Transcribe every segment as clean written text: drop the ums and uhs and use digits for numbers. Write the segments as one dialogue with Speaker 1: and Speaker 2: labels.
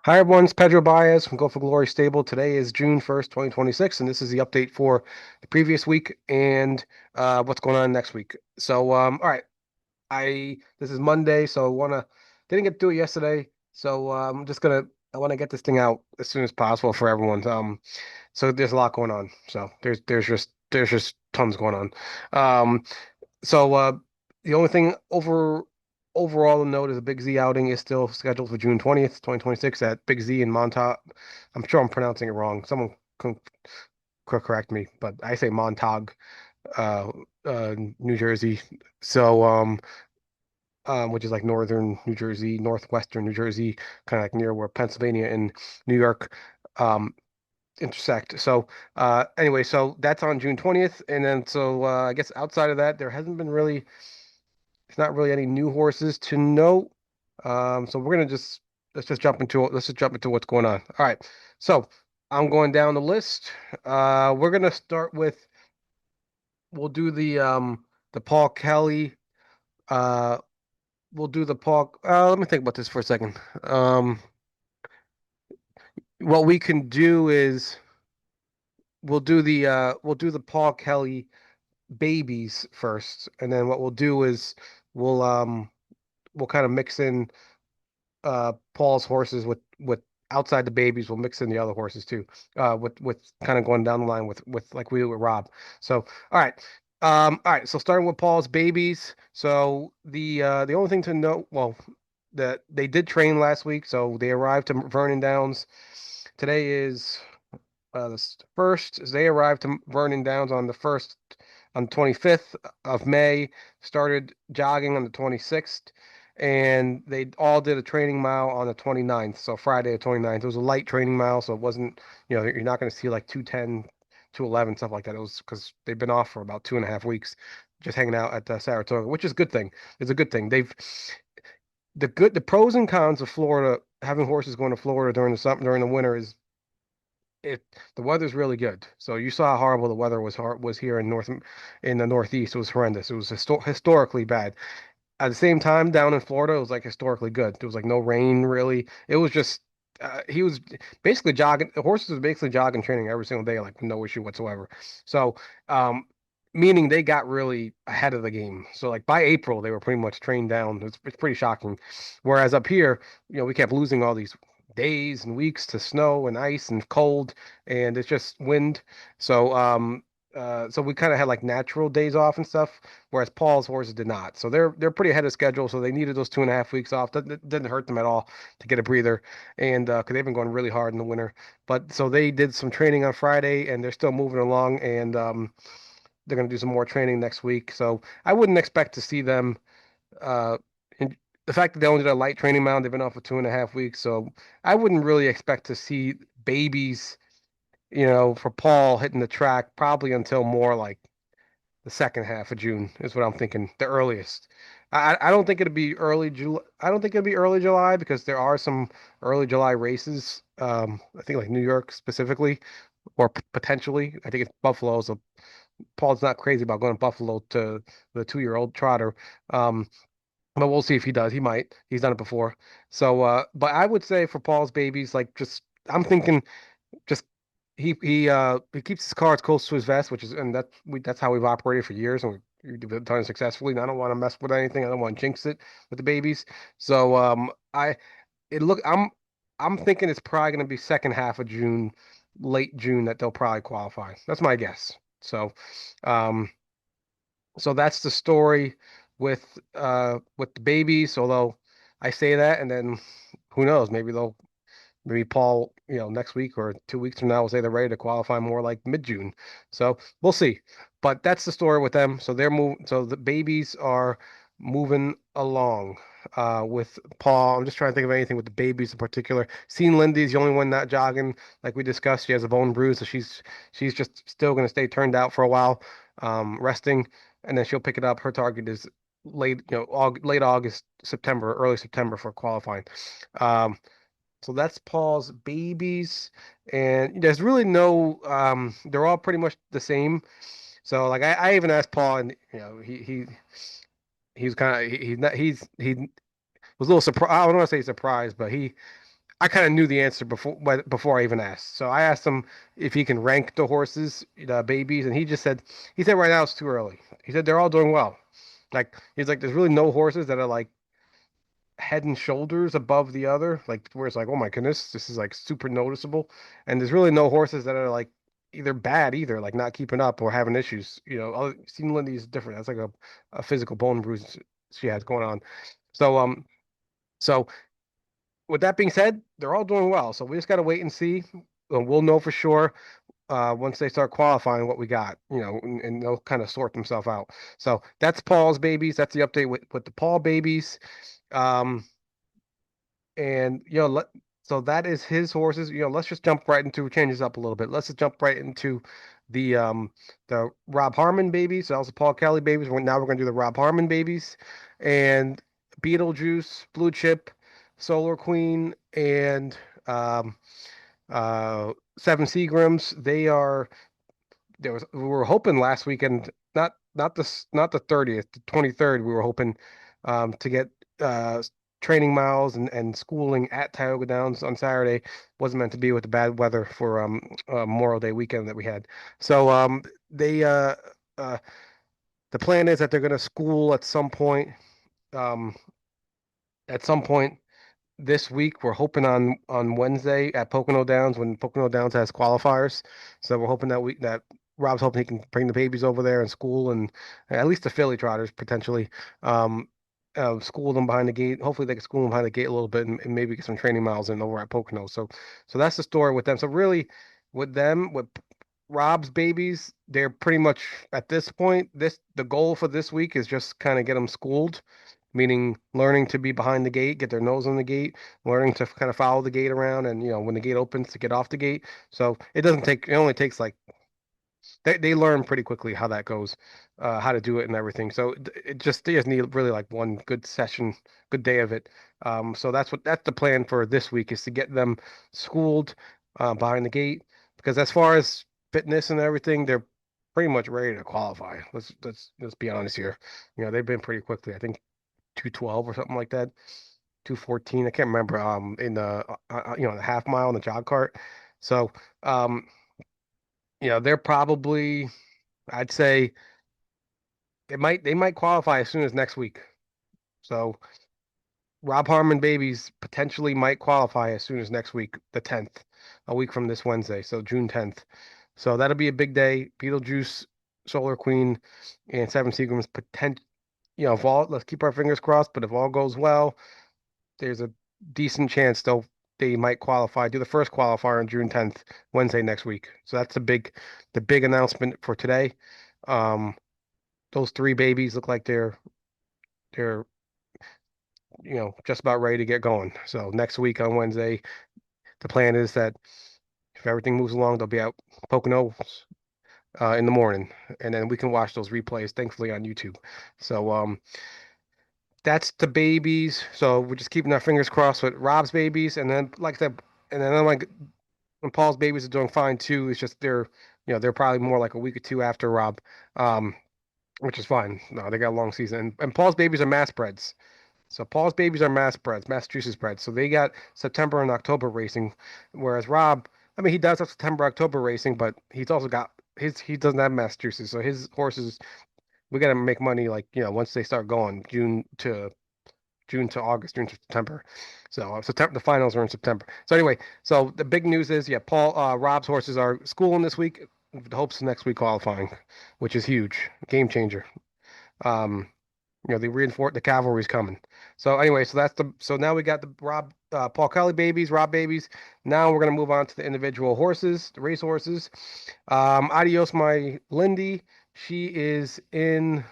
Speaker 1: Hi everyone, it's Pedro Baez from Go for Glory Stable. Today is June 1st, 2026, and this is the update for the previous week and what's going on next week. All right, I this is Monday, so didn't get to do it yesterday, so I want to get this thing out as soon as possible for everyone. So there's a lot going on. So there's just tons going on. Um, so the only thing overall to note is a Big Z outing is still scheduled for June 20th, 2026 at Big Z in Montauk. I'm sure I'm pronouncing it wrong. Someone can correct me, but I say Montauk, uh, New Jersey. So which is like northern New Jersey, northwestern New Jersey, kind of like near where Pennsylvania and New York um intersect. Anyway, so that's on June 20th, and then I guess outside of that, there hasn't been really there's not really any new horses to note. So we're gonna just let's just jump into what's going on. All right. So I'm going down the list. We're gonna start with we'll do the Paul Kelley. Uh, we'll do the Paul. Let me think about this for a second. What we can do is we'll do the Paul Kelley babies first, and then what we'll do is we'll um we'll kind of mix in Paul's horses with outside the babies. We'll mix in the other horses too. With kind of going down the line with like we do with Rob. So all right. All right, so starting with Paul's babies. So the only thing to note, well, that they did train last week, so they arrived to Vernon Downs. Today is the first. They arrived to Vernon Downs on the first, on the 25th of May. Started jogging on the 26th, and they all did a training mile on the 29th. So Friday the 29th. It was a light training mile, so it wasn't. You're not going to see like 210, 211, stuff like that. It was because they've been off for about 2.5 weeks, just hanging out at Saratoga, which is a good thing. It's a good thing. The pros and cons of Florida, having horses going to Florida during the summer, during the winter is it the weather's really good. So you saw how horrible the weather was here in the Northeast. It was horrendous. It was historically bad. At the same time, down in Florida, it was like historically good. There was like no rain really. It was just he was basically jogging. The horses was basically jogging training every single day, like no issue whatsoever. So, um, meaning they got really ahead of the game. So like by April, they were pretty much trained down. It's pretty shocking. Whereas up here, we kept losing all these days and weeks to snow and ice and cold, and it's just wind. So we kind of had like natural days off and stuff, whereas Paul's horses did not. So they're pretty ahead of schedule. So they needed those 2.5 weeks off. That didn't hurt them at all to get a breather, and because they've been going really hard in the winter. But so they did some training on Friday, and they're still moving along, and they're going to do some more training next week. So I wouldn't expect to see them. Uh, in, the fact that they only did a light training mound, they've been off for 2.5 weeks. So I wouldn't really expect to see babies, for Paul hitting the track probably until more like the second half of June is what I'm thinking, the earliest. I don't think it'll be early July. I don't think it'll be early July because there are some early July races. I think like New York specifically, or potentially. I think it's Buffalo. So Paul's not crazy about going to Buffalo to the 2-year-old trotter. Um, but we'll see if he does. He might. He's done it before. But I would say for Paul's babies, like just I'm thinking just he keeps his cards close to his vest, which is and that's how we've operated for years, and we've done it successfully. And I don't want to mess with anything. I don't want to jinx it with the babies. So I it look I'm thinking it's probably going to be second half of June, late June that they'll probably qualify. That's my guess. Um, so that's the story with the babies. Although I say that, and then who knows? Maybe Paul, next week or 2 weeks from now will say they're ready to qualify more like mid-June. So we'll see. But that's the story with them. So they're moving. So the babies are moving along. With Paul, I'm just trying to think of anything with the babies in particular. Seen Lindy's the only one not jogging, like we discussed. She has a bone bruise, so she's just still going to stay turned out for a while, resting, and then she'll pick it up. Her target is late August, September, early September for qualifying. Um, so that's Paul's babies, and there's really no. They're all pretty much the same. So like I even asked Paul, and he's kind of he was a little surprised. I don't want to say surprised, but I kind of knew the answer before I even asked. So I asked him if he can rank the horses, the babies, and he said right now it's too early. He said they're all doing well. Like he's like, there's really no horses that are like head and shoulders above the other, like where it's like, oh my goodness, this is like super noticeable. And there's really no horses that are like either bad either, like not keeping up or having issues. Seen Lindy is different. That's like a physical bone bruise she has going on. So so with that being said, they're all doing well. So we just got to wait and see. We'll know for sure once they start qualifying what we got, and they'll kind of sort themselves out. So that's Paul's babies. That's the update with the Paul babies. Um, and so that is his horses. Let's just jump right into change this up a little bit. Let's just jump right into the Rob Harmon babies. So that was the Paul Kelley babies. Now we're gonna do the Rob Harmon babies, and Beetlejuice, Blue Chip, Solar Queen, and um Seven Seagrams. We were hoping last weekend, not the 30th, the 23rd. We were hoping to get uh training miles and schooling at Tioga Downs on Saturday. Wasn't meant to be with the bad weather for Memorial Day weekend that we had. So they uh the plan is that they're going to school um at some point this week. We're hoping on Wednesday at Pocono Downs when Pocono Downs has qualifiers. So we're hoping that Rob's hoping he can bring the babies over there and school, and at least the filly trotters potentially. Um, School them behind the gate. Hopefully they can school them behind the gate a little bit and maybe get some training miles in over at Pocono. So that's the story with them. So really, with Rob's babies, they're pretty much at this point. The goal for this week is just kind of get them schooled, meaning learning to be behind the gate, get their nose on the gate, learning to kind of follow the gate around, and when the gate opens to get off the gate. So it only takes like they learn pretty quickly how that goes, how to do it and everything. So they just need really like one good session, good day of it. So that's the plan for this week is to get them schooled behind the gate because as far as fitness and everything, they're pretty much ready to qualify. Let's be honest here. They've been pretty quickly. I think 212 or something like that. 214. I can't remember. In the half mile in the jog cart. So, um, they're probably, I'd say they might qualify as soon as next week. So Rob Harmon babies potentially might qualify as soon as next week, the 10th, a week from this Wednesday. So June 10th. So that'll be a big day. Beetlejuice, Solar Queen, and Seven Seagrams if all, let's keep our fingers crossed, but if all goes well, there's a decent chance they might qualify, do the first qualifier on June 10th, Wednesday next week. So that's the big announcement for today. Um, those three babies look like they're just about ready to get going. So next week on Wednesday, the plan is that if everything moves along, they'll be out Pocono in the morning, and then we can watch those replays, thankfully on YouTube. So that's the babies. So we're just keeping our fingers crossed with Rob's babies, and then like I said, and then I'm like and Paul's babies are doing fine too. It's just they're probably more like a week or two after Rob, um, which is fine. No, they got a long season, and Paul's babies are mass breds. So Paul's babies are mass breds, Massachusetts breds. So they got September and October racing, whereas Rob, I mean, he does have September, October racing, but he's also got he doesn't have Massachusetts. So his horses, we got to make money like once they start going June to August, June to September. So September, the finals are in September. So anyway, so the big news is, yeah, Rob's horses are schooling this week. With the hopes of next week qualifying, which is huge, game changer. Um, they reinforce the cavalry's coming. So anyway, so now we got the Paul Kelly babies, Rob babies. Now we're gonna move on to the individual horses, the race horses. Adios My Lindy. She is in.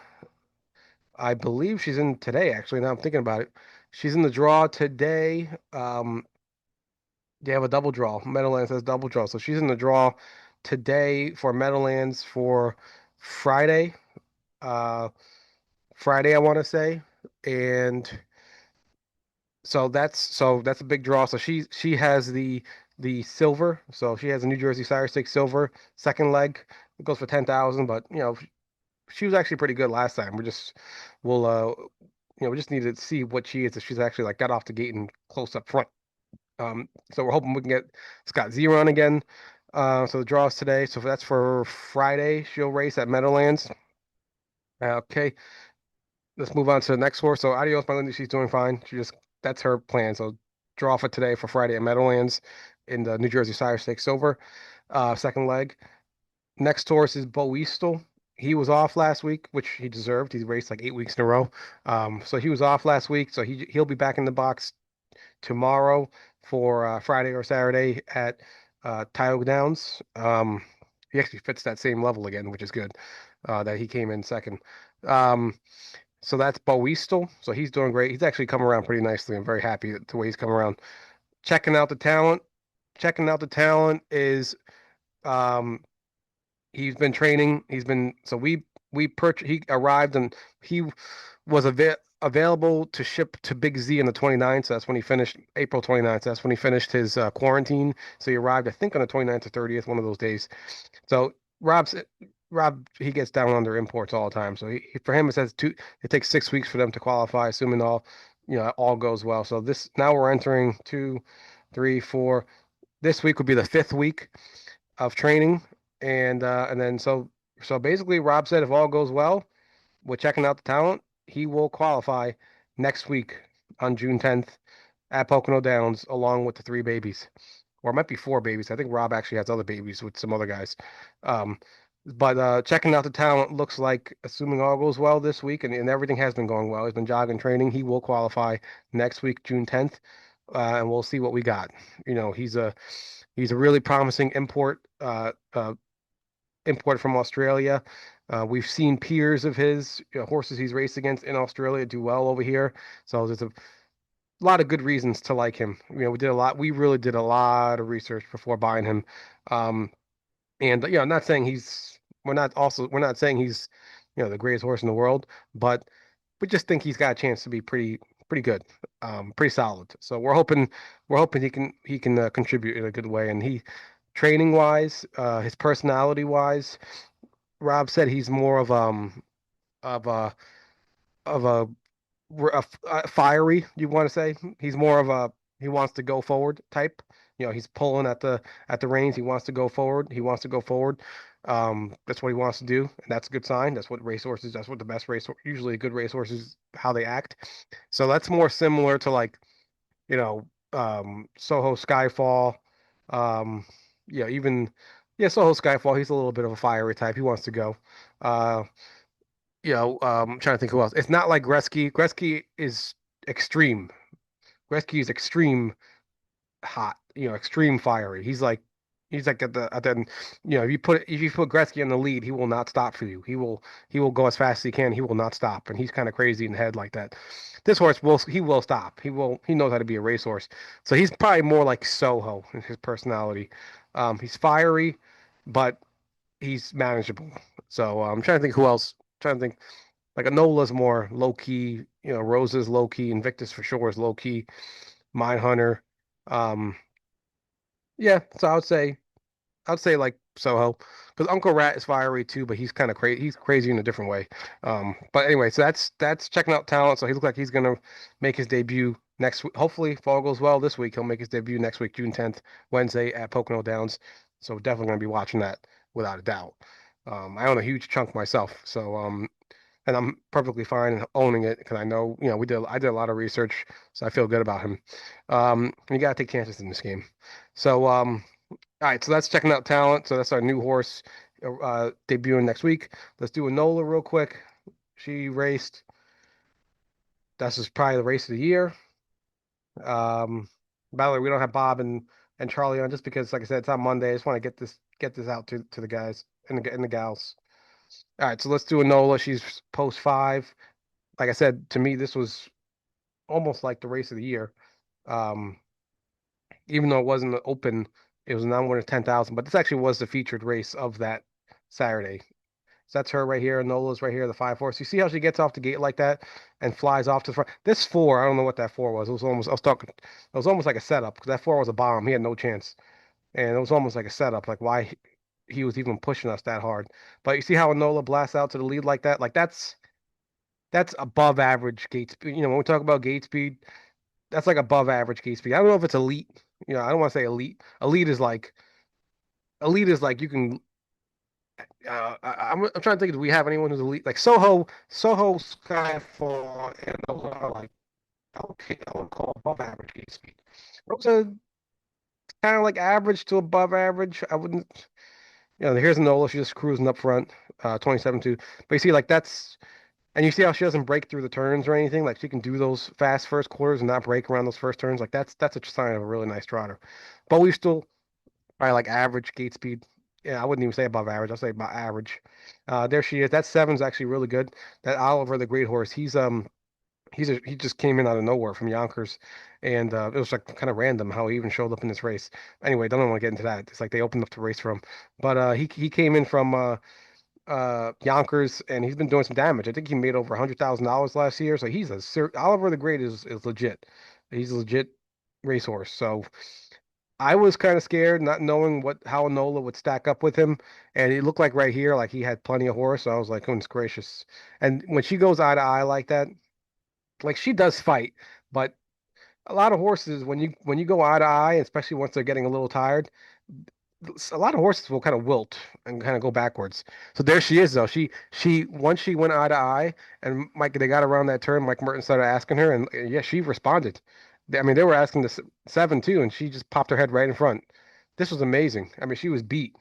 Speaker 1: I believe she's in today, actually. Now I'm thinking about it. She's in the draw today. They have a double draw. Meadowlands has double draw. So she's in the draw today for Meadowlands for Friday. Uh, Friday, I want to say. And so that's a big draw. So she has the silver. So she has a New Jersey Sire Stakes silver second leg. It goes for 10,000, but she was actually pretty good last time. We'll we just need to see what she is if she's actually like got off the gate and close up front. So we're hoping we can get Scott Zeron again. So the draw is today. So that's for Friday. She'll race at Meadowlands. Okay, let's move on to the next horse. So Adios My Lindy, she's doing fine. That's her plan. So draw for today for Friday at Meadowlands in the New Jersey Sire Stakes Silver. Second leg. Next horse is Beaueastel. He was off last week, which he deserved. He raced like 8 weeks in a row. So he was off last week. So he'll be back in the box tomorrow for Friday or Saturday at Tile Downs. He actually fits that same level again, which is good. That he came in second. Um, so that's Boestel. So he's doing great. He's actually come around pretty nicely. I'm very happy the way he's come around. Checking out the talent. Checking out the talent is um, he's been training. He's been so we purchased. He arrived and he was available to ship to Big Z on the 29th. So that's when he finished April 29th. So that's when he finished his quarantine. So he arrived, I think, on the 29th or 30th, one of those days. So Rob's Rob he gets down under imports all the time. So for him it says it takes 6 weeks for them to qualify, assuming all goes well. So this now we're entering 2, 3, 4. This week would be the fifth week of training, and then so basically Rob said if all goes well, we're checking out the talent. He will qualify next week on June 10th at Pocono Downs along with the three babies. Or it might be four babies. I think Rob actually has other babies with some other guys. Um, but checking out the talent looks like, assuming all goes well this week, and everything has been going well. He's been jogging training. He will qualify next week, June 10th, and we'll see what we got. He's a really promising import from Australia. We've seen peers of his horses he's raced against in Australia do well over here. So there's a lot of good reasons to like him. We really did a lot of research before buying him. Um, and I'm not saying we're not saying he's, the greatest horse in the world, but we just think he's got a chance to be pretty good, pretty solid. So we're hoping he can contribute in a good way. And training wise, his personality wise, Rob said he's more of a of a fiery. You want to say he's more of a he wants to go forward type. He's pulling at the reins. He wants to go forward. He wants to go forward. That's what he wants to do, and that's a good sign. That's what racehorses. That's what the best usually good racehorses how they act. So that's more similar to like Soho Skyfall. Um, even Soho Skyfall. He's a little bit of a fiery type. He wants to go. Uh, I'm trying to think who else. It's not like Gretzky. Gretzky is extreme. Gretzky is extreme hot, extreme fiery. He's like at the if you put Gretzky in the lead, he will not stop for you. He will go as fast as he can. He will not stop, and he's kind of crazy in the head like that. This horse will stop. He knows how to be a racehorse. So he's probably more like Soho in his personality. He's fiery, but he's manageable. So I'm trying to think who else. Trying to think like Enola's more low key. Rosas low key. Invictus for sure is low key. Mine Hunter. Um, yeah, so I'd say like Soho, because Uncle Rat is fiery too, but he's kind of crazy. He's crazy in a different way. But anyway, so that's checking out talent. So he looks like he's gonna make his debut next week. Hopefully, if all goes well this week, he'll make his debut next week, June 10th, Wednesday at Pocono Downs. So definitely gonna be watching that without a doubt. I own a huge chunk myself, so and I'm perfectly fine owning it because I know, I did a lot of research, so I feel good about him. You gotta take chances in this game. So, all right, so that's checking out talent. So that's our new horse debuting next week. Let's do Enola real quick. She raced. This is probably the race of the year. By the way, we don't have Bob and Charlie on just because, like I said, it's on Monday. I just want to get this out to the guys and the gals. All right, so let's do Enola. She's post 5. Like I said, to me, this was almost like the race of the year. Um, Even though it wasn't open, it was not one of 10,000, but this actually was the featured race of that Saturday. So that's her right here. Nola's right here, the 5-4. So you see how she gets off the gate like that and flies off to the front. This 4, I don't know what that 4 was. It was almost like a setup because that 4 was a bomb. He had no chance. And it was almost like a setup, like why he was even pushing us that hard. But you see how Nola blasts out to the lead like that? Like that's above average gate speed. When we talk about gate speed, that's like above average gate speed. I don't know if it's elite. I don't want to say elite. Elite is like you can. I'm trying to think. Do we have anyone who's elite? Like Soho Skyfall and Enola are like okay, I would call above average gate speed. Rosa kind of like average to above average. I wouldn't. Here's Enola. She's just cruising up front, 27-2. But you see, like and you see how she doesn't break through the turns or anything. Like she can do those fast first quarters and not break around those first turns. Like that's a sign of a really nice trotter. But we still probably like average gate speed. Yeah, I wouldn't even say above average. I'll say about average. There she is. That seven's actually really good. That Oliver the Great Horse. He just came in out of nowhere from Yonkers, and it was like kind of random how he even showed up in this race. Anyway, don't want to get into that. It's like they opened up the race for him, but he came in from Yonkers, and he's been doing some damage. I think he made over $100,000 last year. So Oliver the Great is legit. He's a legit racehorse. So I was kind of scared, not knowing how Enola would stack up with him, and it looked like right here, like he had plenty of horse. So I was like, goodness gracious! And when she goes eye to eye like that, like she does fight, but a lot of horses when you go eye to eye, especially once they're getting a little tired, a lot of horses will kind of wilt and kind of go backwards. So there she is though. She once she went eye to eye and Mike they got around that turn, Mike Merton started asking her and yeah, she responded. I mean, they were asking the seven too, and she just popped her head right in front. This was amazing. I mean, she was beat.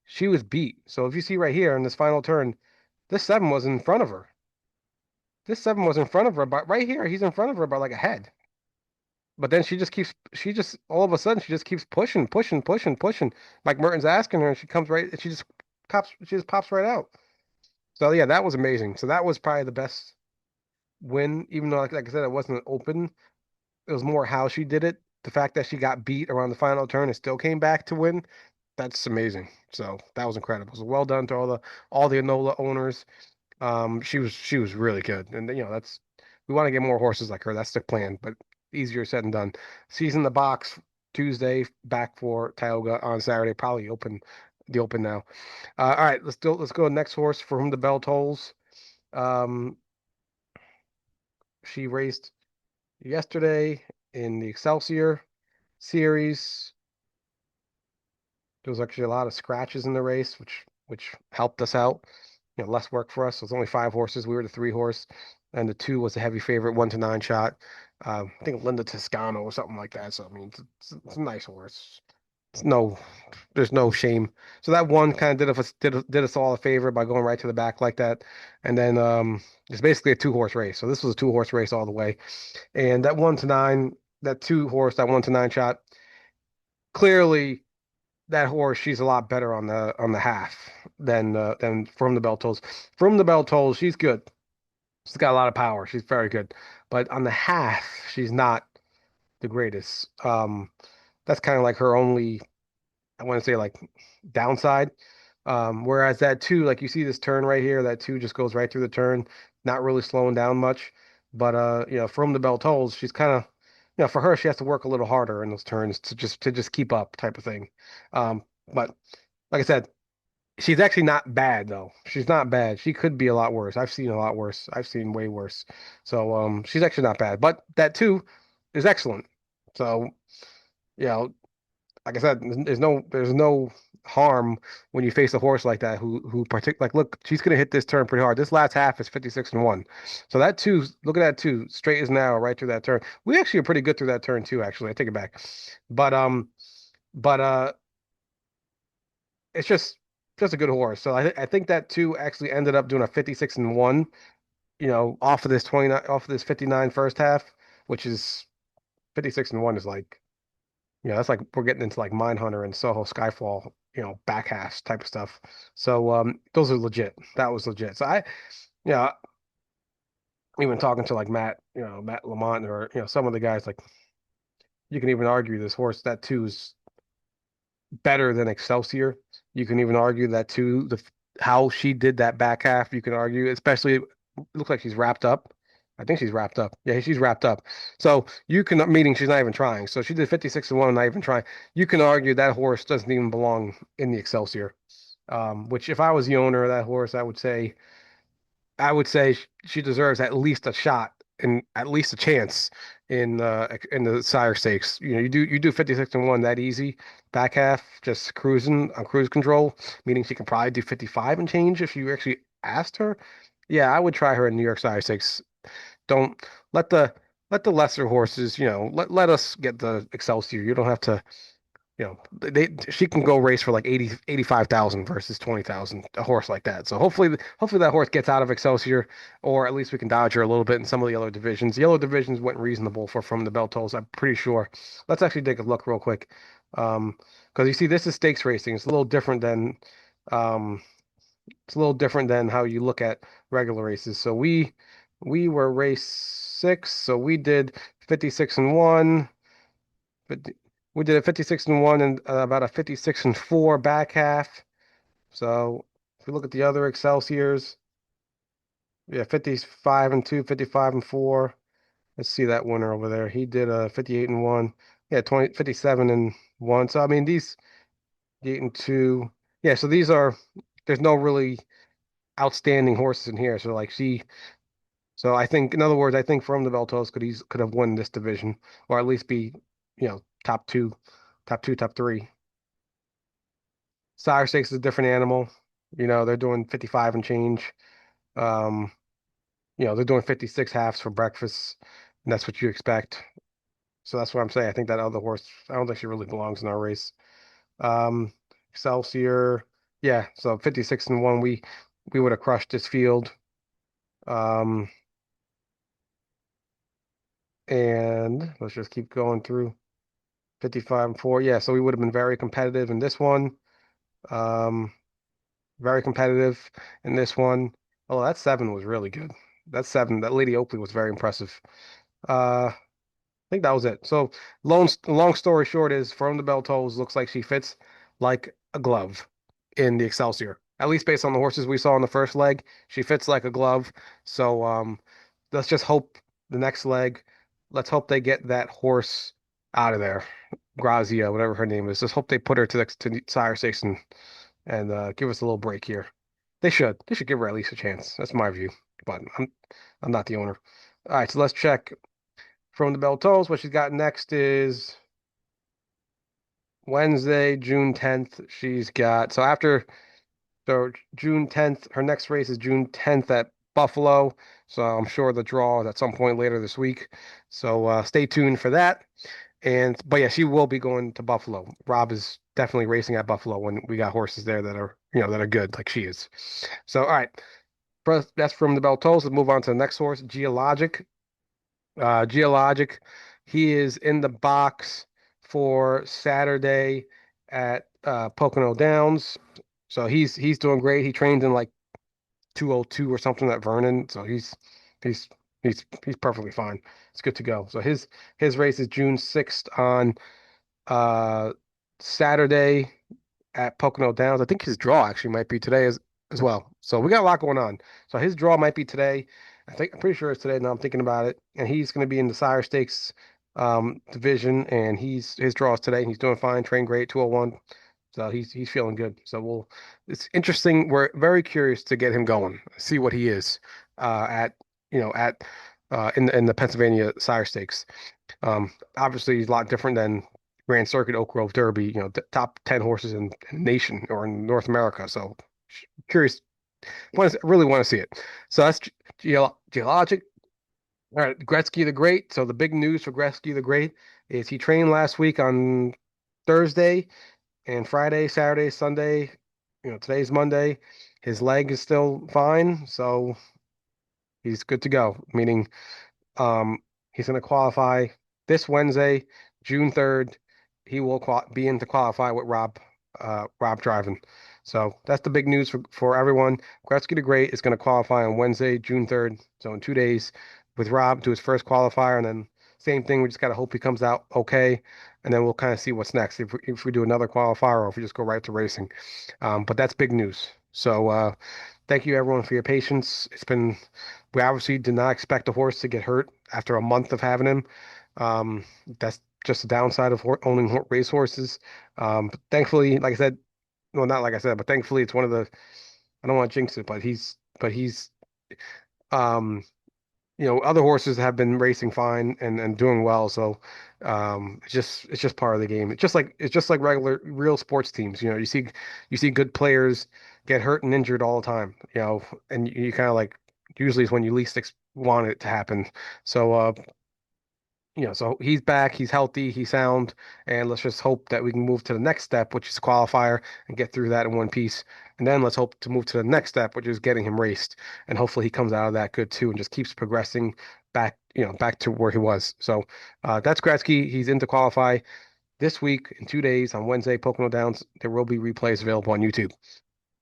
Speaker 1: She was beat. So if you see right here in this final turn, this seven was in front of her. This seven was in front of her, but right here he's in front of her by like a head. But then she just, all of a sudden, she just keeps pushing, pushing, pushing, pushing. Mike Merton's asking her, and she comes right, she just pops right out. So yeah, that was amazing. So that was probably the best win, even though, like I said, it wasn't open. It was more how she did it. The fact that she got beat around the final turn and still came back to win, that's amazing. So that was incredible. So well done to all the Enola owners. She was really good, and that's we want to get more horses like her. That's the plan, but easier said than done. She's in the box Tuesday, back for Tioga on Saturday. Probably the open now. All right, let's go next horse for whom the bell tolls. Um, she raced yesterday in the Excelsior series. There was actually a lot of scratches in the race, which helped us out. Less work for us. So it was only five horses. We were the three horse, and the two was a heavy favorite, 1-9 shot. I think Linda Toscano or something like that. So I mean, it's a nice horse. It's no, there's no shame. So that one kind of did us all a favor by going right to the back like that, and then it's basically a two horse race. So this was a two horse race all the way, and that 1-9, that two horse, that 1-9 shot, clearly that horse, she's a lot better on the half than From the Bell Tolls. From the Bell Tolls, she's good. She's got a lot of power. She's very good. But on the half, she's not the greatest. That's kind of like her only, I want to say like downside. Whereas that two, like you see this turn right here, that two just goes right through the turn, not really slowing down much. But From the Bell Tolls, she's kind of, for her, she has to work a little harder in those turns to just keep up type of thing. But like I said, she's actually not bad though. She's not bad. She could be a lot worse. I've seen a lot worse. I've seen way worse. So she's actually not bad. But that too is excellent. So, you know, like I said, there's no harm when you face a horse like that like look, she's gonna hit this turn pretty hard. This last half is 56-1. So that two, look at that two, straight as an arrow right through that turn. We actually are pretty good through that turn too, actually. I take it back. But but it's just a good horse. So I think that two actually ended up doing a 56-1, off of this 29, off of this 59 first half, which is 56-1 is like, that's like we're getting into like Mindhunter and Soho Skyfall, back half type of stuff. So those are legit. That was legit. So you know, even talking to like Matt Lamont or some of the guys, like you can even argue this horse that two is better than Excelsior. You can even argue that too. How she did that back half, you can argue, especially it looks like she's wrapped up. I think she's wrapped up. Yeah, she's wrapped up. So you can, meaning she's not even trying. So she did 56-1, not even trying. You can argue that horse doesn't even belong in the Excelsior. Which if I was the owner of that horse, I would say she deserves at least a shot in at least a chance in the sire stakes. You do 56-1 that easy. Back half just cruising on cruise control, meaning she can probably do 55 and change if you actually asked her. Yeah, I would try her in New York sire stakes. Don't let the let the lesser horses, let us get the Excelsior. You don't have to, she can go race for like 85,000 versus 20,000, a horse like that. So hopefully that horse gets out of Excelsior, or at least we can dodge her a little bit in some of the other divisions. The yellow divisions went reasonable for From the Bell Tolls, I'm pretty sure. Let's actually take a look real quick. Um, because you see, this is stakes racing. Um, it's a little different than how you look at regular races. So we were race six, so we did 56-1. 50, we did a 56-1 and about a 56-4 back half. So if we look at the other Excelsiors, yeah, 55-2, 55-4. Let's see that winner over there. He did a 58-1. Yeah, 57-1. So I mean these 8-2. Yeah, so there's no really outstanding horses in here. So I think, in other words, I think From the Beltos could have won this division, or at least be, top two, top three. Sire Stakes is a different animal. They're doing 55 and change. Um, they're doing 56 halves for breakfast, and that's what you expect. So that's what I'm saying. I think that other horse, I don't think she really belongs in our race. Um, Excelsior, yeah. So 56-1, we would have crushed this field. Um, and let's just keep going through. 55-4. Yeah, so we would have been very competitive in this one. Um, very competitive in this one. Oh, that seven was really good. That seven, that Lady Oakley was very impressive. I think that was it. So, long story short is From the Bell Tolls looks like she fits like a glove in the Excelsior. At least based on the horses we saw in the first leg, she fits like a glove. So, let's just hope the next leg, let's hope they get that horse out of there. Grazia, whatever her name is. Just hope they put her to Sire Six and give us a little break here. They should. They should give her at least a chance. That's my view. But I'm not the owner. All right, so let's check From the Bell Tolls. What she's got next is Wednesday, June 10th. So June 10th, her next race is June 10th at Buffalo. So I'm sure the draw is at some point later this week. So stay tuned for that. But yeah, she will be going to Buffalo. Rob is definitely racing at Buffalo when we got horses there that are good like she is. So all right, that's From the Bell Tolls. Let's move on to the next horse, Geologic. Geologic, he is in the box for Saturday at Pocono Downs. So he's doing great. He trained in like 202 or something at Vernon. So he's he's perfectly fine. It's good to go. So his race is June 6th on uh Saturday at Pocono Downs. I think his draw actually might be today as well. So we got a lot going on. So his draw might be today. I'm pretty sure it's today. Now I'm thinking about it, and he's going to be in the Sire Stakes division, and his draw is today. And he's doing fine. Trained great, 201. So he's feeling good. So it's interesting. We're very curious to get him going, see what he is at at in the Pennsylvania Sire Stakes. Obviously, he's a lot different than Grand Circuit, Oak Grove Derby. Top 10 horses in the nation or in North America. So curious, really want to see it. So that's Geologic. All right, Gretzky the Great. So the big news for Gretzky the Great is he trained last week on Thursday and Friday, Saturday, Sunday. Today's Monday. His leg is still fine, so he's good to go. Meaning, he's going to qualify this Wednesday, June 3rd. He will be in to qualify with Rob driving. So that's the big news for everyone. Gretzky the Great is going to qualify on Wednesday, June 3rd. So in 2 days with Rob to his first qualifier. And then same thing. We just got to hope he comes out okay. And then we'll kind of see what's next. If we do another qualifier or if we just go right to racing. But that's big news. So thank you everyone for your patience. We obviously did not expect the horse to get hurt after a month of having him. That's just the downside of owning race horses. But thankfully, like I said, well, not like I said, but thankfully it's one of the, I don't want to jinx it, but he's um other horses have been racing fine and doing well. So it's just part of the game. It's just like regular real sports teams. You see good players get hurt and injured all the time. And you kind of like usually is when you least want it to happen. So so he's back, he's healthy, he's sound, and let's just hope that we can move to the next step, which is qualifier, and get through that in one piece. And then let's hope to move to the next step, which is getting him raced. And hopefully he comes out of that good too and just keeps progressing back to where he was. So that's Gretzky. He's in to qualify this week in 2 days on Wednesday, Pocono Downs. There will be replays available on YouTube.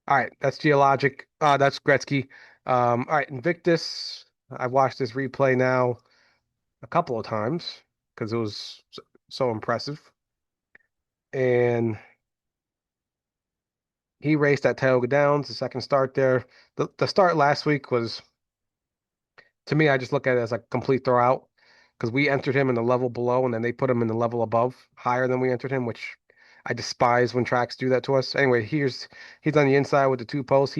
Speaker 1: All right, that's Geologic. That's Gretzky. All right, Invictus. I've watched this replay now a couple of times because it was so impressive. And he raced at Tioga Downs, the second start there. The start last week was, to me, I just look at it as a complete throwout because we entered him in the level below and then they put him in the level above, higher than we entered him, which I despise when tracks do that to us. Anyway, he's on the inside with the two posts.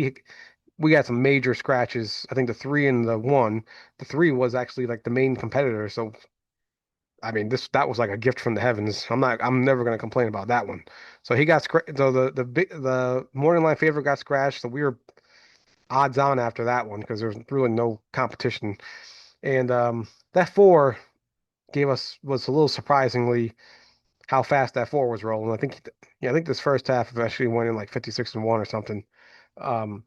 Speaker 1: We got some major scratches. I think the three and the one. The three was actually like the main competitor, so I mean, that was like a gift from the heavens. I'm never gonna complain about that one. So he got so the morning line favorite got scratched, so we were odds on after that one because there was really no competition. And that four gave us was a little surprisingly how fast that four was rolling. I think this first half eventually went in like 56-1 or something, um,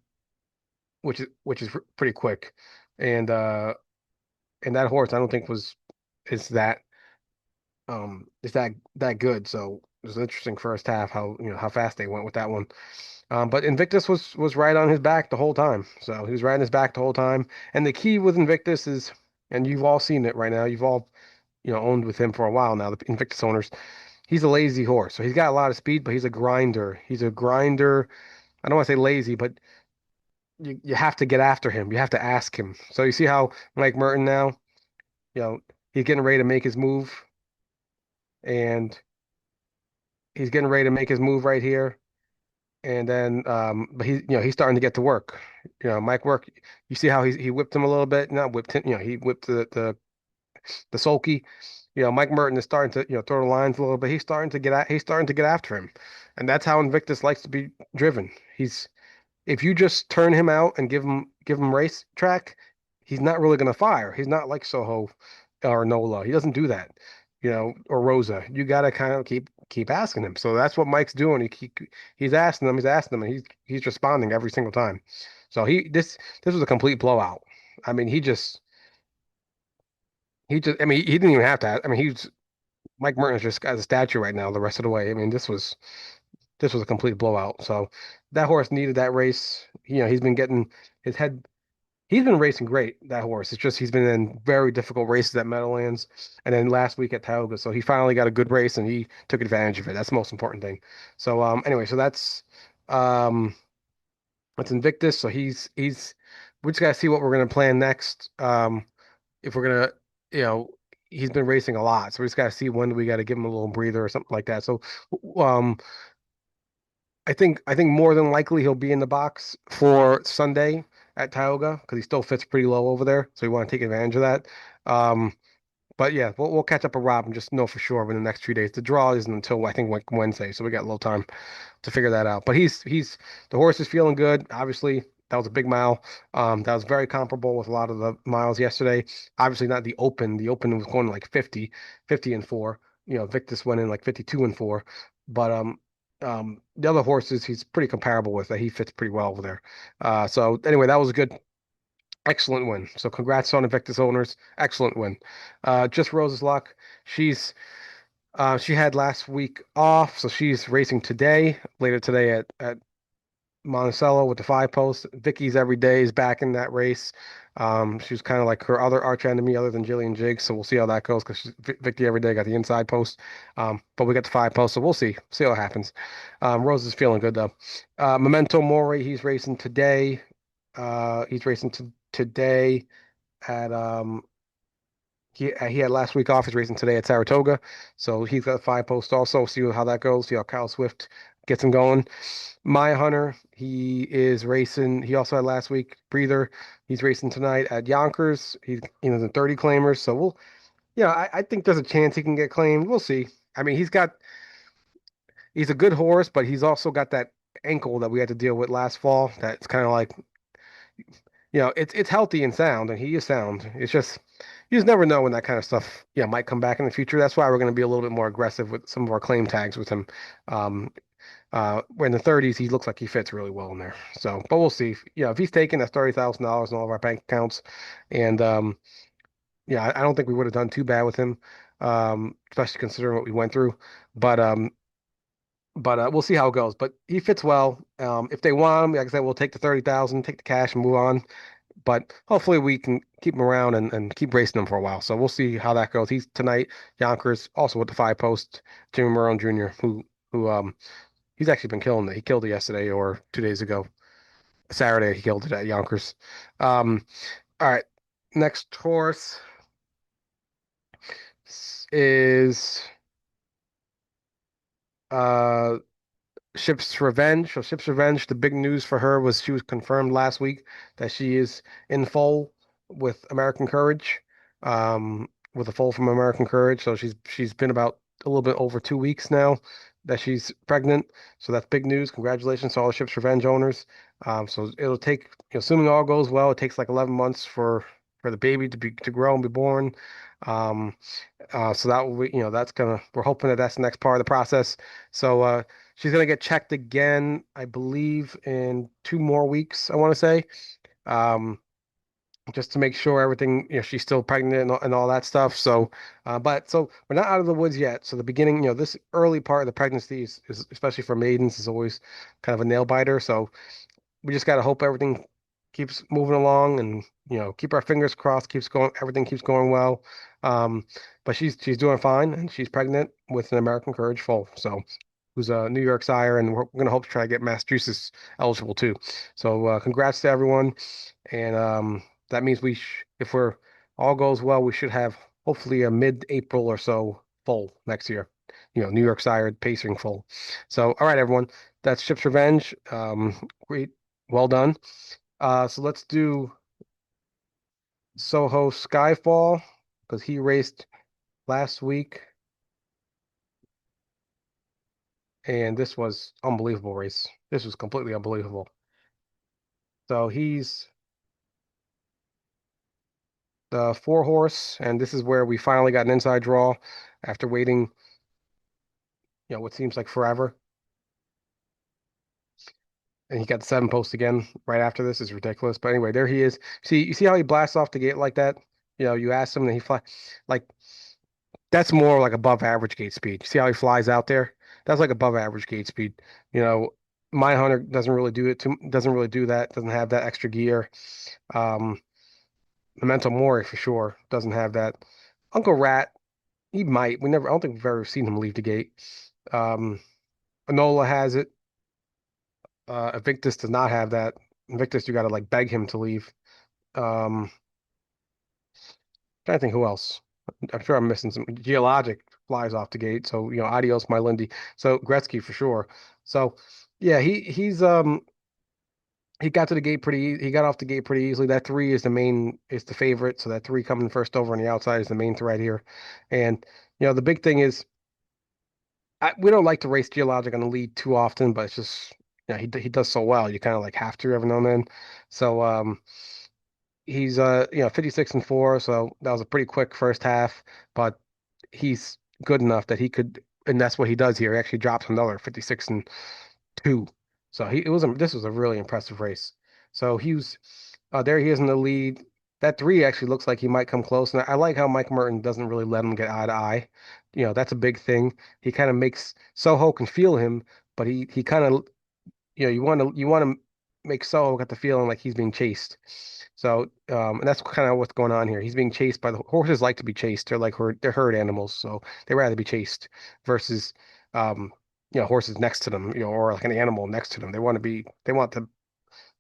Speaker 1: which is pretty quick. And and that horse I don't think was is that is that good. So it was an interesting first half how fast they went with that one. But Invictus was right on his back the whole time. So he was riding his back the whole time. And the key with Invictus is, and you've all seen it right now. You've all owned with him for a while now. The Invictus owners. He's a lazy horse, so he's got a lot of speed, but he's a grinder. He's a grinder. I don't want to say lazy, but you have to get after him. You have to ask him. So you see how Mike Merton now, you know, he's getting ready to make his move, and he's getting ready to make his move right here. And then, but he's starting to get to work. Mike work. You see how he whipped him a little bit. Not whipped him. He whipped the sulky. Mike Merton is starting to throw the lines a little bit. He's starting to get after him, and that's how Invictus likes to be driven. He's If you just turn him out and give him race track, he's not really going to fire. He's not like Soho or Enola. He doesn't do that, or Rosa. You got to kind of keep asking him. So that's what Mike's doing. He's asking him, and he's responding every single time. So this was a complete blowout. I mean, I mean, he didn't even have to. I mean, Mike Mertens just got a statue right now the rest of the way. I mean, this was a complete blowout. So that horse needed that race. He's been getting his head. He's been racing great, that horse. It's just he's been in very difficult races at Meadowlands and then last week at Tioga. So he finally got a good race and he took advantage of it. That's the most important thing. So anyway, so um that's Invictus. So he's we just gotta see what we're gonna plan next. If we're gonna you know he's been racing a lot, so we just gotta see when we gotta give him a little breather or something like that. So um I think more than likely he'll be in the box for Sunday at Tioga because he still fits pretty low over there, so we want to take advantage of that. Um, but yeah, we'll catch up with Rob and just know for sure in the next 2 days. The draw isn't until I think Wednesday, so we got a little time to figure that out. But he's the horse is feeling good. Obviously, that was a big mile. That was very comparable with a lot of the miles yesterday. Obviously, not the Open. The Open was going like 50-4. Victus went in like 52-4. But the other horses he's pretty comparable with. That he fits pretty well over there. So anyway, that was a good, excellent win. So congrats on Invictus owners. Excellent win. Just Rose's luck. She had last week off, so she's racing today, later today at Monticello with the five post. Vicky's every day is back in that race. She was kind of like her other arch enemy other than Jillian Jiggs, so we'll see how that goes because Vicky every day got the inside post. But we got the five post, so we'll see what happens. Rose is feeling good though. Memento Mori, he's racing today. He's racing today at he had last week off. He's racing today at Saratoga, so he's got a five post also. See how that goes. See how Kyle Swift gets him going. My Hunter, he is racing. He also had last week breather. He's racing tonight at Yonkers. He's in 30 claimers. So I think there's a chance he can get claimed. We'll see. I mean, he's a good horse, but he's also got that ankle that we had to deal with last fall. That's kind of like, it's healthy and sound, and he is sound. It's just you just never know when that kind of stuff, might come back in the future. That's why we're going to be a little bit more aggressive with some of our claim tags with him. Um, where in the 30s, he looks like he fits really well in there. So, but we'll see. If he's taking that's $30,000 in all of our bank accounts, and I don't think we would have done too bad with him, especially considering what we went through. But we'll see how it goes. But he fits well. If they want him, like I said, we'll take the 30,000, take the cash, and move on. But hopefully we can keep him around and keep racing him for a while. So we'll see how that goes. He's tonight, Yonkers, also with the 5 post, Jimmy Marone Jr., who he's actually been killing it. He killed it yesterday or 2 days ago. Saturday he killed it at Yonkers. Um, all right. Next horse is uh Ship's Revenge. So Ship's Revenge, the big news for her was she was confirmed last week that she is in foal with American Courage, with a foal from American Courage. So she's been about a little bit over 2 weeks now that she's pregnant. So that's big news. Congratulations to all the Ship's Revenge owners. So it'll take, assuming all goes well, it takes like 11 months for the baby to grow and be born. Um, so that will be, we're hoping that that's the next part of the process. So she's gonna get checked again, I believe, in 2 more weeks, I want to say, um, just to make sure everything, she's still pregnant and all that stuff. So, but so we're not out of the woods yet. So the beginning, this early part of the pregnancy is especially for maidens, is always kind of a nail biter. So we just got to hope everything keeps moving along and keep our fingers crossed, keeps going, everything keeps going well. um but she's doing fine, and she's pregnant with an American Courage foal, so who's a New York sire, and we're going to hope to try to get Massachusetts eligible too. So congrats to everyone. And that means if we're all goes well, we should have hopefully a mid-April or so foal next year, New York sired pacing foal. So all right, everyone, that's Ship's Revenge. Great, well done. So let's do Soho Skyfall, because he raced last week, and this was unbelievable race. This was completely unbelievable. So he's the 4 horse, and this is where we finally got an inside draw after waiting, what seems like forever. And he got the 7 post again right after this. Is ridiculous. But anyway, there he is. You see how he blasts off the gate like that? You ask him, and he fly like that's more like above average gate speed. See how he flies out there? That's like above average gate speed. You know, my Hunter doesn't really do that. Doesn't have that extra gear. Um, Memento Mori for sure doesn't have that. Uncle Rat, he might. I don't think we've ever seen him leave the gate. Um, Enola has it. Invictus does not have that. Invictus, you got to like beg him to leave. Um, Trying to think who else. I'm sure I'm missing some. Geologic flies off the gate, so Adios My Lindy. So Gretzky for sure. So yeah, he got to the gate he got off the gate pretty easily. That 3 is the favorite, so that 3 coming first over on the outside is the main threat here. And the big thing is we don't like to race Geologic on the lead too often, but it's just he does so well. You kind of like have to every now and then. So he's 56-4, so that was a pretty quick first half, but he's good enough that he could, and that's what he does here. He actually drops another 56-2. So this was a really impressive race. So there he is in the lead. That 3 actually looks like he might come close. And I like how Mike Merton doesn't really let him get eye to eye. That's a big thing. He kind of makes Soho can feel him, but he kind of, you want to make Soho get the feeling like he's being chased. So, and that's kind of what's going on here. He's being chased by the horses. Like to be chased. They're herd animals, so they rather be chased versus, um, horses next to them, or like an animal next to them. They want the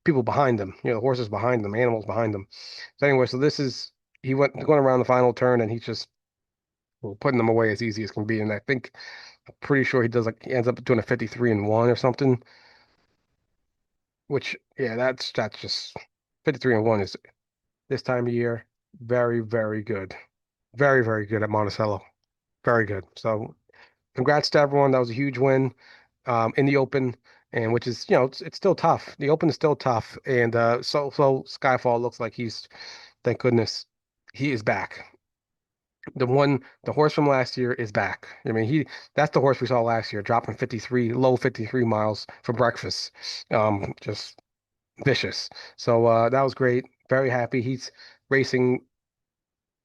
Speaker 1: people behind them, the horses behind them, animals behind them. So anyway, he went going around the final turn, and he's just putting them away as easy as can be. And I think Pretty sure he does like he ends up doing a 53-1 or something. Which yeah, that's just 53-1 is this time of year very very good, very good at Monticello. Very good. So congrats to everyone. That was a huge win in the Open, and which is it's still tough. The Open is still tough, and so Skyfall looks like he's thank goodness he is back. The horse from last year is back. I mean, that's the horse we saw last year, dropping 53, low 53 miles for breakfast. Just vicious. So that was great. Very happy. He's racing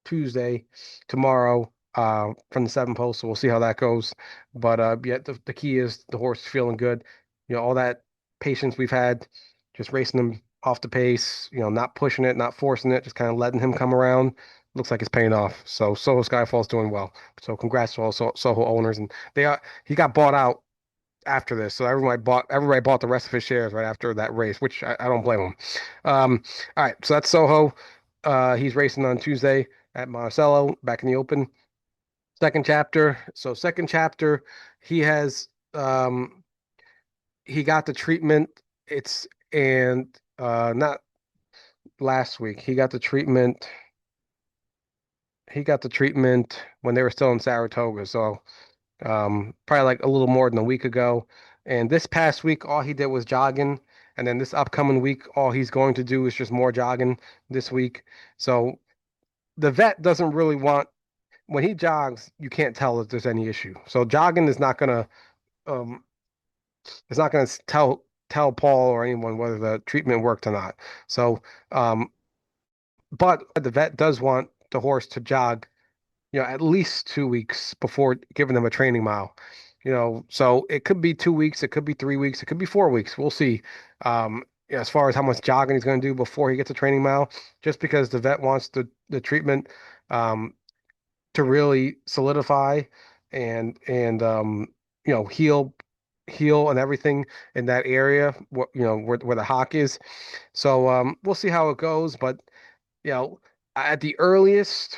Speaker 1: Tuesday, tomorrow, from the seven post. So we'll see how that goes. But yeah, the key is the horse is feeling good. All that patience we've had, just racing him off the pace, not pushing it, not forcing it, just kind of letting him come around. Looks like it's paying off. So Soho Skyfall's doing well. So congrats to all Soho owners. And he got bought out after this. So everybody bought the rest of his shares right after that race, which I don't blame him. All right, so that's Soho. He's racing on Tuesday at Monticello, back in the Open. Second chapter. So second chapter, he has he got the treatment. It's and not last week. He got the treatment. He got the treatment when they were still in Saratoga. So probably like a little more than a week ago. And this past week, all he did was jogging. And then this upcoming week, all he's going to do is just more jogging this week. So the vet doesn't really want, when he jogs, you can't tell if there's any issue. So jogging is not gonna, um, it's not gonna tell Paul or anyone whether the treatment worked or not. So, um, but the vet does want the horse to jog at least 2 weeks before giving them a training mile. So it could be 2 weeks, it could be 3 weeks, it could be 4 weeks. We'll see. As far as how much jogging he's going to do before he gets a training mile, just because the vet wants the treatment um, to really solidify and heal and everything in that area, where the hock is. So we'll see how it goes, but you know, at the earliest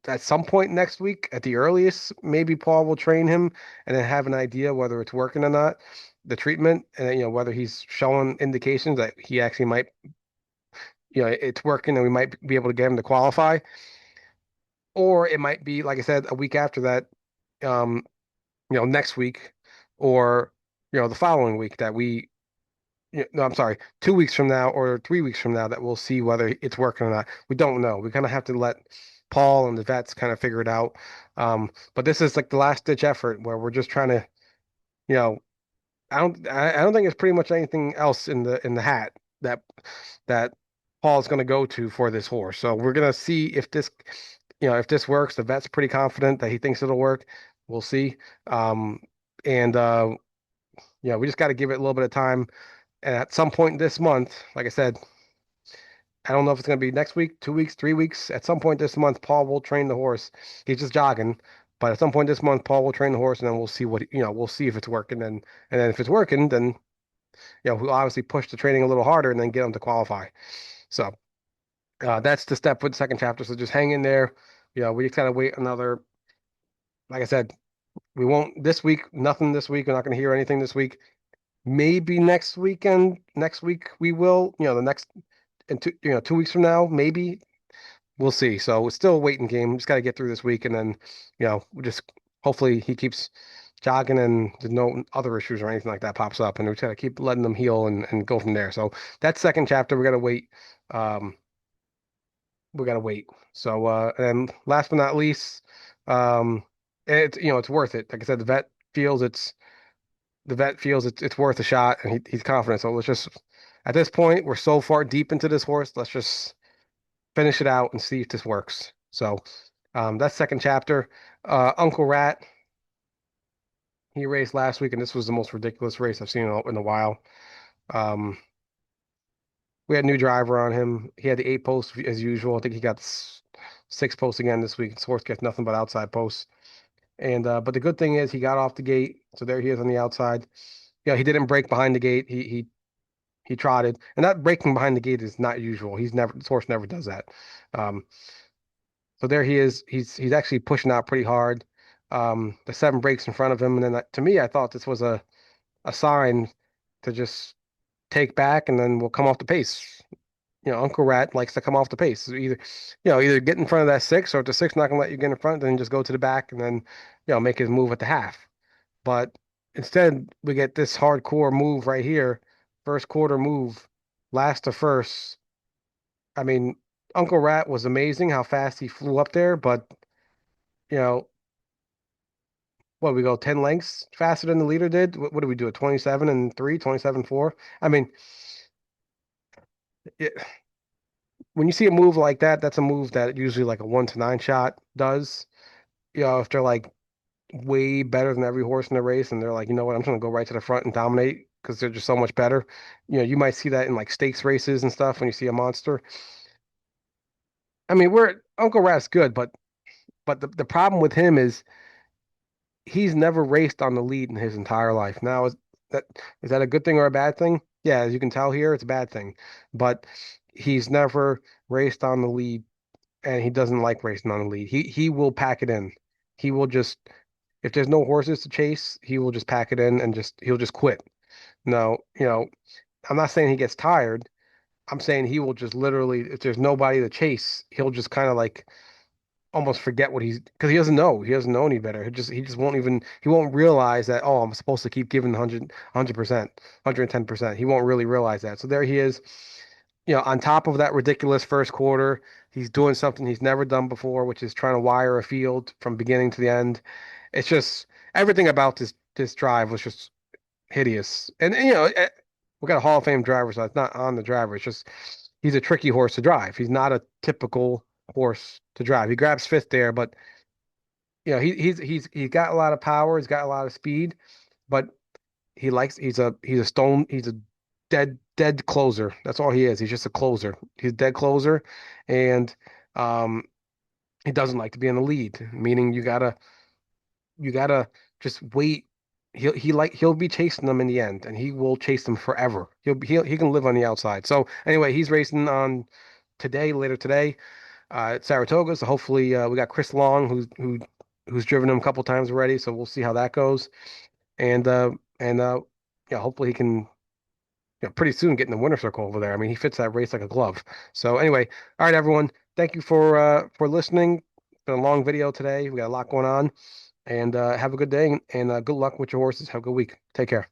Speaker 1: at some point next week, at the earliest, maybe Paul will train him and then have an idea whether it's working or not, the treatment, and then, whether he's showing indications that he actually might, it's working and we might be able to get him to qualify. Or it might be, like I said, a week after that, um, next week, or, the following week that no, I'm sorry, 2 weeks from now or 3 weeks from now that we'll see whether it's working or not. We don't know. We kind of have to let Paul and the vets kind of figure it out. But this is like the last ditch effort where we're just trying to, you know, I don't think it's pretty much anything else in the hat that that Paul's going to go to for this horse. So we're going to see if this works. The vet's pretty confident that he thinks it'll work. We'll see. And we just got to give it a little bit of time. And at some point this month, like I said, I don't know if it's going to be next week, 2 weeks, 3 weeks. At some point this month, Paul will train the horse. He's just jogging, but at some point this month, Paul will train the horse, and then we'll see we'll see if it's working. And then if it's working, then we'll obviously push the training a little harder and then get him to qualify. So that's the step for the second chapter. So just hang in there. We just gotta wait another. Like I said, we won't this week. Nothing this week. We're not going to hear anything this week. Maybe next weekend. Next week we will. The next in 2 weeks from now, maybe we'll see. So it's still a waiting game. Just got to get through this week, and then we just hopefully he keeps jogging and there's no other issues or anything like that pops up, and we just got to keep letting them heal and go from there. So that second chapter, we got to wait. Um, we got to wait. So and last but not least, um, it's worth it. Like I said, the vet feels it's worth a shot, and he's confident. So let's just at this point, we're so far deep into this horse. Let's just finish it out and see if this works. So that's second chapter. Uncle Rat, he raced last week, and this was the most ridiculous race I've seen in a while. Um, we had a new driver on him. He had the 8 posts as usual. I think he got 6 posts again this week. His horse gets nothing but outside posts. And but the good thing is he got off the gate, so there he is on the outside. He didn't break behind the gate. He trotted, and that breaking behind the gate is not usual. This horse never does that. Um, So there he is. He's actually pushing out pretty hard. The 7 breaks in front of him, and then to me, I thought this was a sign to just take back, and then we'll come off the pace. Uncle Rat likes to come off the pace. Either get in front of that 6, or if the 6 not gonna let you get in front, then just go to the back and then, make his move at the half. But instead, we get this hardcore move right here, first quarter move, last to first. I mean, Uncle Rat was amazing how fast he flew up there, but you know, we go 10 lengths faster than the leader did. What do we do? A 27 and 3, 27-4. I mean, it, when you see a move like that, that's a move that usually like a 1-9 shot does. If they're like way better than every horse in the race, and they're like, you know what, I'm just gonna go right to the front and dominate because they're just so much better. You might see that in like stakes races and stuff when you see a monster. I mean, we're Uncle Rat's good, but the problem with him is he's never raced on the lead in his entire life. Now, that is that a good thing or a bad thing? Yeah, as you can tell here, it's a bad thing. But he's never raced on the lead, and he doesn't like racing on the lead. He will pack it in. He will just if there's no horses to chase, he will just pack it in and he'll just quit. No, I'm not saying he gets tired. I'm saying he will just literally, if there's nobody to chase, he'll just kind of like almost forget what he's because he doesn't know. He doesn't know any better. He just won't realize that, oh, I'm supposed to keep giving 100%, 110%. He won't really realize that. So there he is, on top of that ridiculous first quarter, he's doing something he's never done before, which is trying to wire a field from beginning to the end. It's just everything about this drive was just hideous. And we got a Hall of Fame driver, so it's not on the driver. It's just he's a tricky horse to drive. He's not a typical horse to drive. He grabs fifth there, but he's got a lot of power. He's got a lot of speed, but he's a dead closer. That's all he is. He's just a closer. He's a dead closer, and um, he doesn't like to be in the lead. Meaning you gotta just wait. He'll be chasing them in the end, and he will chase them forever. He can live on the outside. So anyway, he's racing on later today, at Saratoga. So hopefully, we got Chris Long, who's driven him a couple times already. So we'll see how that goes. And yeah, hopefully he can, pretty soon get in the winner circle over there. I mean, he fits that race like a glove. So anyway, all right, everyone, thank you for listening. It's been a long video today. We got a lot going on, and have a good day, and good luck with your horses. Have a good week. Take care.